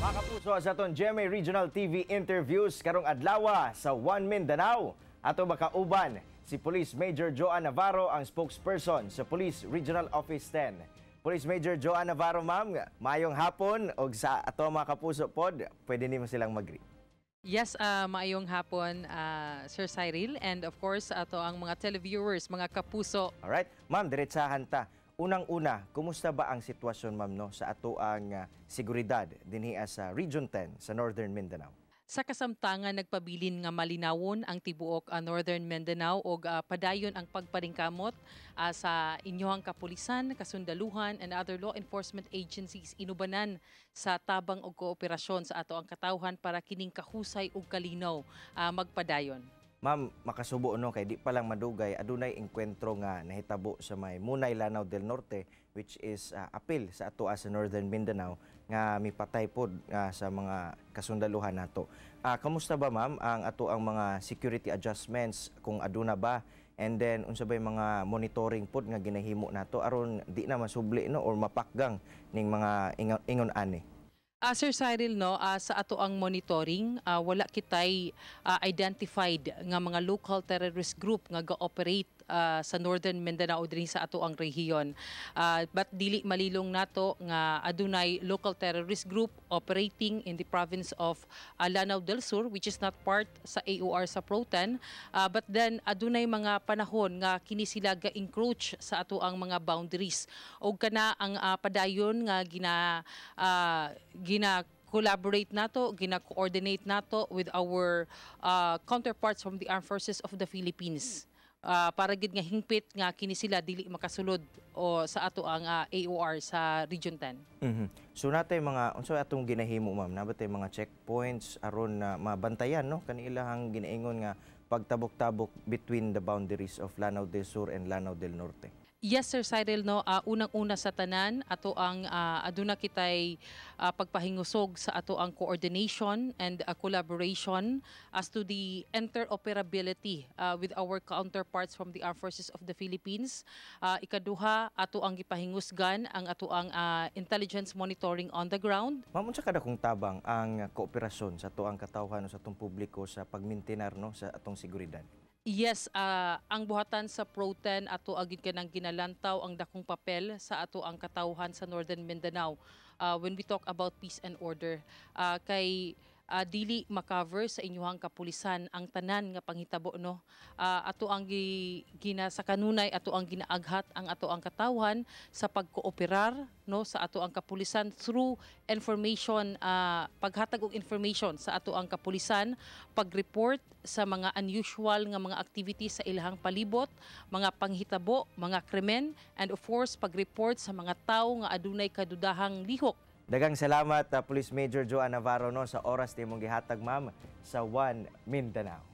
Mga kapuso, sa aton GMA Regional TV interviews karong adlaw sa One Mindanao. Ato makauban si Police Major Joan Navarro, ang spokesperson sa Police Regional Office 10. Police Major Joan Navarro, ma'am, maayong hapon og sa ato mga kapuso pod, pwede nimo silang mag-greet. Yes, maayong hapon, Sir Cyril, and of course ato ang mga televiewers, mga kapuso. Alright, ma'am, diretsahan ta. Unang-una, kumusta ba ang sitwasyon, ma'am, no, sa ato ang seguridad dinhi sa Region 10 sa Northern Mindanao? Sa kasamtangan nagpabilin nga malinawon ang tibuok Northern Mindanao og padayon ang pagparingkamot sa inyohang kapulisan, kasundaluhan and other law enforcement agencies inubanan sa tabang og kooperasyon sa ato ang katawhan para kining kahusay ug kalinaw magpadayon. Ma'am, makasubo no kay di pa lang madugay adunay engkwentro nga nahitabo sa may Munay, Lanao del Norte, which is apil sa ato sa Northern Mindanao nga mipatay pod sa mga kasundaluhan nato. Kamusta ba, ma'am, ang ato ang mga security adjustments kung aduna ba, and then unsa bay mga monitoring pod nga ginahimo nato aron di na masubli no or mapakgang ning mga ingon ani? Sir Cyril, no, sa ato ang monitoring, wala kitay identified nga mga local terrorist group nga ga-operate sa Northern Mindanao din sa ato ang rehiyon. But dili malilong nato nga adunay local terrorist group operating in the province of Lanao del Sur, which is not part sa AOR sa Proten, but then adunay mga panahon nga kini sila ga-encroach sa ato ang mga boundaries. O kana ang padayon nga gina-collaborate nato, gina-coordinate nato with our counterparts from the Armed Forces of the Philippines. Para gid nga hingpit nga kini sila dili makasulod o sa ato ang AOR sa Region 10. So natay mga unsa atong ginahimo, ma'am, nabatay mga checkpoints aron na mabantayan no kanilahang ginaingon nga pagtabok-tabok between the boundaries of Lanao del Sur and Lanao del Norte. Yes, Sir Cyril, no, unang-una sa tanan ato ang aduna kitay pagpahingusog sa ato ang coordination and collaboration as to the interoperability with our counterparts from the Armed Forces of the Philippines. Ikaduha, ato ang gipahingusgan ang ato ang intelligence monitoring on the ground. Ma'am, unsa kada kung tabang ang kooperasyon sa ato ang katawhan sa atong publiko sa pagmintinar no sa atong seguridad? Yes, ang buhatan sa Proten ato agid kanang ginalantaw ang dakong papel sa ato ang katawhan sa Northern Mindanao. When we talk about peace and order, kay dili makover sa inyuhang kapulisan ang tanan nga panghitabo no. Ato ang gina sa kanunay ato ang ginaaghat ang ato ang katawhan sa pagkooperar no sa ato ang kapulisan through information, paghatag og information sa ato ang kapulisan, pag-report sa mga unusual nga mga activities sa ilahang palibot, mga panghitabo, mga krimen, and of course pag-report sa mga tawo nga adunay kadudahang lihok. Daghang salamat, Police Major Joan Navarro no, sa oras nimong gihatag, ma'am, sa One Mindanao.